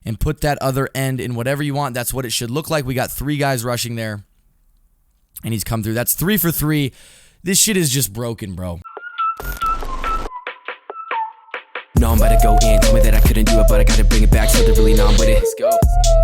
and put that other end in whatever you want. That's what it should look like. We got 3 guys rushing there, and he's come through. That's 3 for 3. This shit is just broken, bro. No, I'm about to go in. Told me that I couldn't do it, but I gotta bring it back. Something really numb with it. Let's go.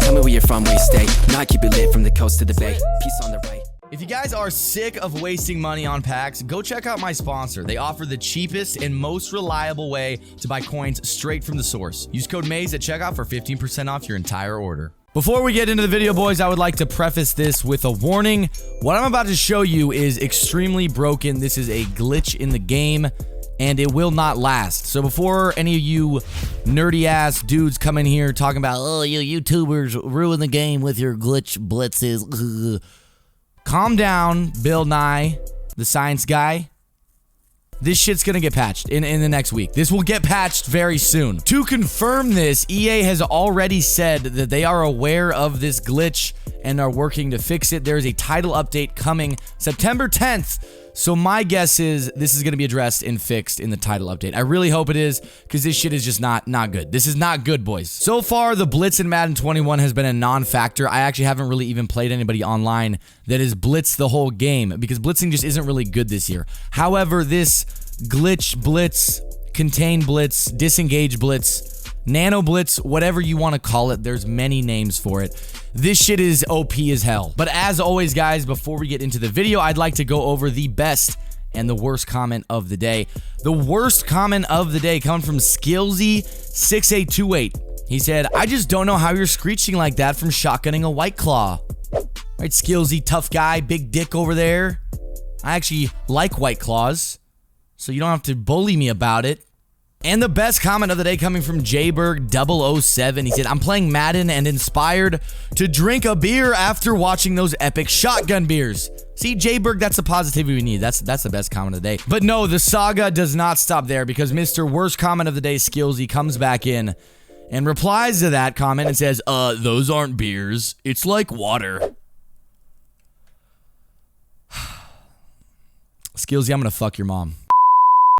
Tell me where you're from, where you stay. Now I keep it lit from the coast to the bay. Peace on the right. If you guys are sick of wasting money on packs, go check out my sponsor. They offer the cheapest and most reliable way to buy coins straight from the source. Use code MAZE at checkout for 15% off your entire order. Before we get into the video, boys, I would like to preface this with a warning. What I'm about to show you is extremely broken. This is a glitch in the game, and it will not last. So before any of you nerdy ass dudes come in here talking about, oh, you YouTubers ruin the game with your glitch blitzes. Calm down, Bill Nye, the science guy. This shit's gonna get patched in the next week. This will get patched very soon. To confirm this, EA has already said that they are aware of this glitch and are working to fix it. There is a title update coming September 10th. So my guess is this is going to be addressed and fixed in the title update. I really hope it is, because this shit is just not good. This is not good, boys. So far, the blitz in Madden 21 has been a non-factor. I actually haven't really even played anybody online that has blitzed the whole game, because blitzing just isn't really good this year. However, this glitch blitz, contain blitz, disengage blitz, nano blitz, whatever you want to call it, there's many names for it. This shit is OP as hell. But as always, guys, before we get into the video, I'd like to go over the best and the worst comment of the day. The worst comment of the day coming from Skillsy6828. He said, I just don't know how you're screeching like that from shotgunning a White Claw. Right, Skillsy, tough guy, big dick over there. I actually like White Claws, so you don't have to bully me about it. And the best comment of the day coming from Jberg007. He said, I'm playing Madden and inspired to drink a beer after watching those epic shotgun beers. See, Jberg, that's the positivity we need. That's the best comment of the day. But no, the saga does not stop there, because Mr. Worst Comment of the Day, Skillsy, comes back in and replies to that comment and says, those aren't beers. It's like water. Skillsy, I'm gonna fuck your mom.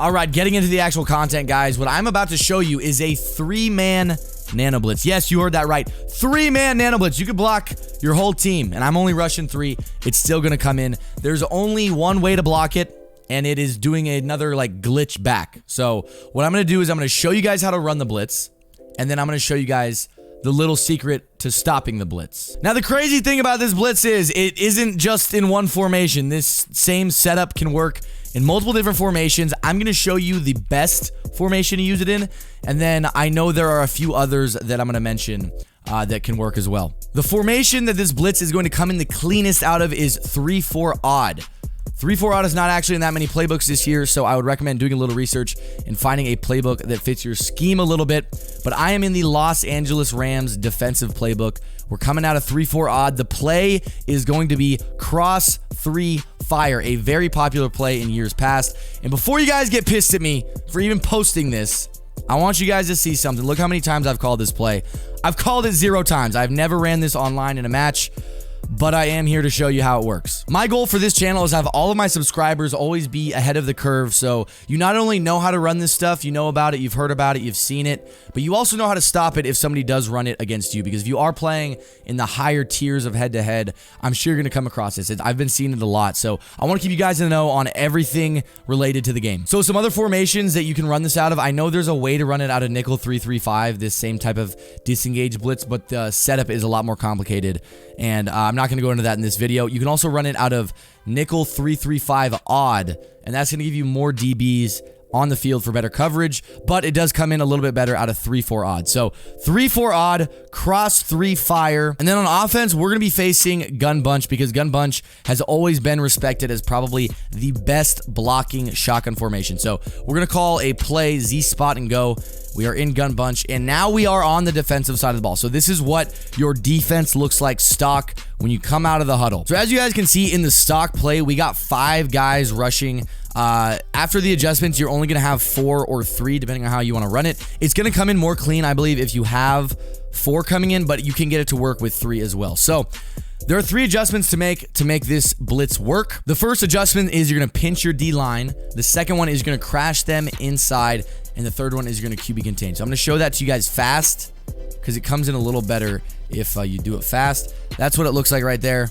All right, getting into the actual content, guys. What I'm about to show you is a 3-man Nano Blitz. Yes, you heard that right. 3-man Nano Blitz. You could block your whole team, and I'm only rushing 3. It's still going to come in. There's only one way to block it, and it is doing another, like, glitch back. So what I'm going to do is I'm going to show you guys how to run the Blitz, and then I'm going to show you guys the little secret to stopping the Blitz. Now, the crazy thing about this Blitz is it isn't just in one formation. This same setup can work in multiple different formations. I'm going to show you the best formation to use it in, and then I know there are a few others that I'm going to mention that can work as well. The formation that this Blitz is going to come in the cleanest out of is 3-4 odd. 3-4 odd is not actually in that many playbooks this year, so I would recommend doing a little research and finding a playbook that fits your scheme a little bit. But I am in the Los Angeles Rams defensive playbook. We're coming out of 3-4 odd. The play is going to be cross 3 fire, a very popular play in years past. And before you guys get pissed at me for even posting this, I want you guys to see something. Look how many times I've called this play. I've called it 0 times. I've never ran this online in a match, but I am here to show you how it works. My goal for this channel is to have all of my subscribers always be ahead of the curve, so you not only know how to run this stuff, you know about it, you've heard about it, you've seen it, but you also know how to stop it if somebody does run it against you, because if you are playing in the higher tiers of head-to-head, I'm sure you're going to come across this. I've been seeing it a lot, so I want to keep you guys in the know on everything related to the game. So some other formations that you can run this out of, I know there's a way to run it out of nickel 3-3-5, this same type of disengage blitz, but the setup is a lot more complicated, and I'm not going to go into that in this video. You can also run it out of nickel 3-3-5 odd, and that's going to give you more DBs on the field for better coverage, but it does come in a little bit better out of 3-4 odd. So 3-4 odd, cross 3 fire, and then on offense, we're going to be facing Gun Bunch, because Gun Bunch has always been respected as probably the best blocking shotgun formation. So we're going to call a play Z spot and go. We are in Gun Bunch, and now we are on the defensive side of the ball. So this is what your defense looks like stock when you come out of the huddle. So as you guys can see in the stock play, we got 5 guys rushing. After the adjustments, you're only going to have 4 or 3, depending on how you want to run it. It's going to come in more clean, I believe, if you have 4 coming in, but you can get it to work with 3 as well. So there are 3 adjustments to make this blitz work. The first adjustment is you're going to pinch your D-line. The second one is you're going to crash them inside. And the third one is you're going to QB contain. So I'm going to show that to you guys fast, because it comes in a little better if you do it fast. That's what it looks like right there.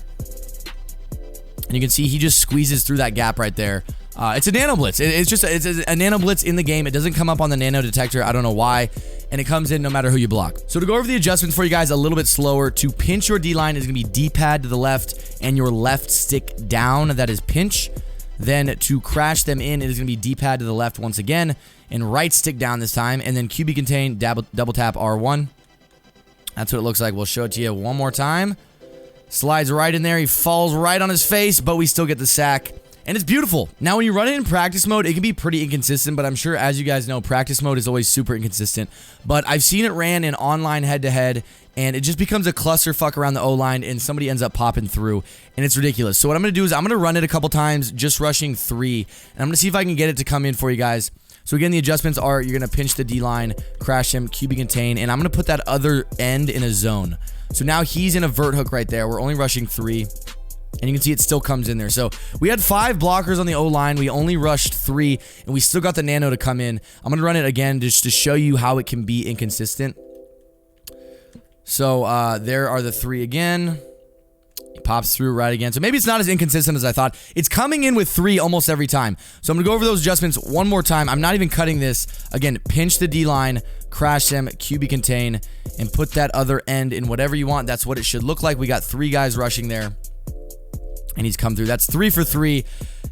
And you can see he just squeezes through that gap right there. It's a Nano Blitz. It's a Nano Blitz in the game. It doesn't come up on the Nano detector. I don't know why. And it comes in no matter who you block. So to go over the adjustments for you guys a little bit slower, to pinch your D-line is going to be D-pad to the left and your left stick down. That is pinch. Then to crash them in, it is going to be D-pad to the left once again and right stick down this time. And then QB contain, double tap R1. That's what it looks like. We'll show it to you one more time. Slides right in there. He falls right on his face, but we still get the sack. And it's beautiful. Now, when you run it in practice mode, it can be pretty inconsistent, but I'm sure, as you guys know, practice mode is always super inconsistent. But I've seen it ran in online head-to-head, and it just becomes a clusterfuck around the O-line, and somebody ends up popping through, and it's ridiculous. So what I'm going to do is I'm going to run it a couple times, just rushing 3, and I'm going to see if I can get it to come in for you guys. So again, the adjustments are you're going to pinch the D-line, crash him, QB contain, and I'm going to put that other end in a zone. So now he's in a vert hook right there. We're only rushing 3. And you can see it still comes in there. So we had 5 blockers on the O-line. We only rushed 3, and we still got the Nano to come in. I'm going to run it again just to show you how it can be inconsistent. So there are the 3 again. He pops through right again. So maybe it's not as inconsistent as I thought. It's coming in with 3 almost every time. So I'm going to go over those adjustments one more time. I'm not even cutting this. Again, pinch the D-line, crash them, QB contain, and put that other end in whatever you want. That's what it should look like. We got 3 guys rushing there. And he's come through. That's 3 for 3.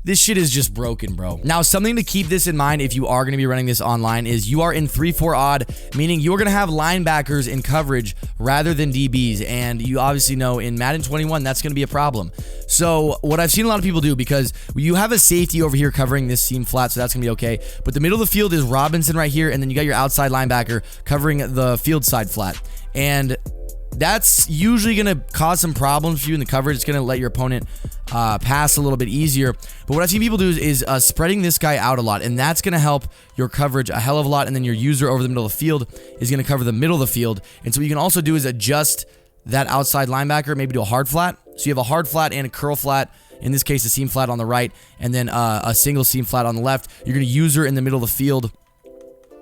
This shit is just broken, bro. Now, something to keep this in mind if you are going to be running this online is you are in 3-4 odd, meaning you're going to have linebackers in coverage rather than DBs. And you obviously know in Madden 21, that's going to be a problem. So what I've seen a lot of people do, because you have a safety over here covering this seam flat, so that's going to be okay. But the middle of the field is Robinson right here, and then you got your outside linebacker covering the field side flat. And that's usually going to cause some problems for you in the coverage. It's going to let your opponent pass a little bit easier. But what I've seen people do is spreading this guy out a lot, and that's going to help your coverage a hell of a lot. And then your user over the middle of the field is going to cover the middle of the field. And so what you can also do is adjust that outside linebacker maybe to a hard flat. So you have a hard flat and a curl flat. In this case, a seam flat on the right, and then a single seam flat on the left. You're going to user in the middle of the field.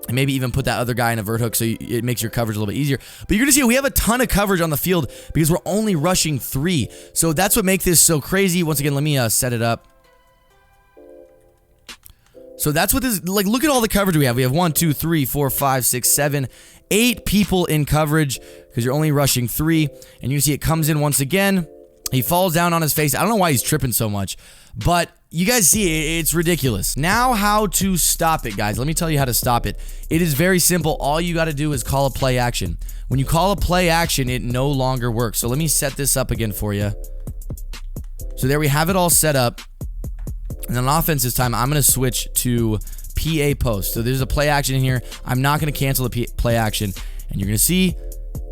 And maybe even put that other guy in a vert hook so it makes your coverage a little bit easier. But you're going to see we have a ton of coverage on the field because we're only rushing 3. So that's what makes this so crazy. Once again, let me set it up. So that's what this, like, look at all the coverage we have. We have 1, 2, 3, 4, 5, 6, 7, 8 people in coverage because you're only rushing 3. And you can see it comes in once again. He falls down on his face. I don't know why he's tripping so much, but you guys see it's ridiculous. Now, how to stop it, guys. Let me tell you how to stop it. It is very simple. All you got to do is call a play action. When you call a play action, it no longer works. So let me set this up again for you. So there we have it all set up. And then on offense this time, I'm going to switch to PA post. So there's a play action in here. I'm not going to cancel the play action. And you're going to see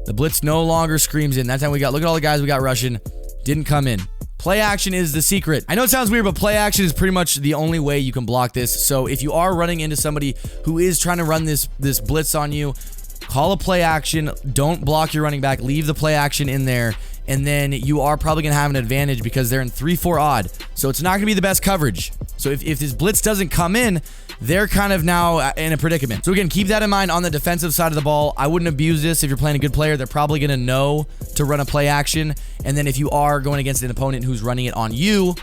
the blitz no longer screams in. That time we got, look at all the guys we got rushing. Didn't come in. Play action is the secret. I know it sounds weird, but play action is pretty much the only way you can block this. So if you are running into somebody who is trying to run this blitz on you, call a play action. Don't block your running back. Leave the play action in there. And then you are probably going to have an advantage because they're in 3-4 odd. So it's not going to be the best coverage. So if this blitz doesn't come in, they're kind of now in a predicament. So again, keep that in mind on the defensive side of the ball. I wouldn't abuse this if you're playing a good player. They're probably going to know to run a play action. And then if you are going against an opponent who's running it on you,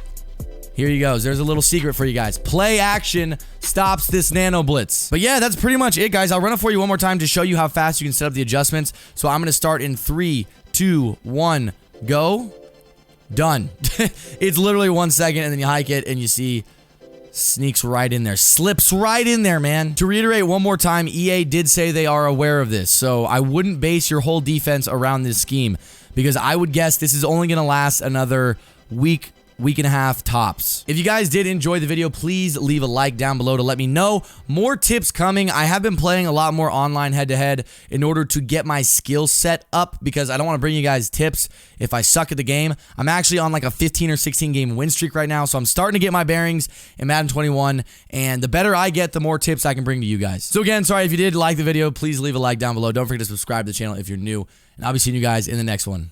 here you go. There's a little secret for you guys. Play action stops this Nano Blitz. But yeah, that's pretty much it, guys. I'll run it for you one more time to show you how fast you can set up the adjustments. So I'm going to start in 3, 2, 1, go. Done. It's literally 1 second, and then you hike it, and you see sneaks right in there. Slips right in there, man. To reiterate one more time, EA did say they are aware of this, so I wouldn't base your whole defense around this scheme, because I would guess this is only going to last another week and a half tops. If you guys did enjoy the video, please leave a like down below to let me know. More tips coming. I have been playing a lot more online head-to-head in order to get my skill set up, because I don't want to bring you guys tips if I suck at the game. I'm actually on like a 15 or 16 game win streak right now, so I'm starting to get my bearings in Madden 21, and the better I get, the more tips I can bring to you guys. So again, sorry if you did like the video, please leave a like down below. Don't forget to subscribe to the channel if you're new, and I'll be seeing you guys in the next one.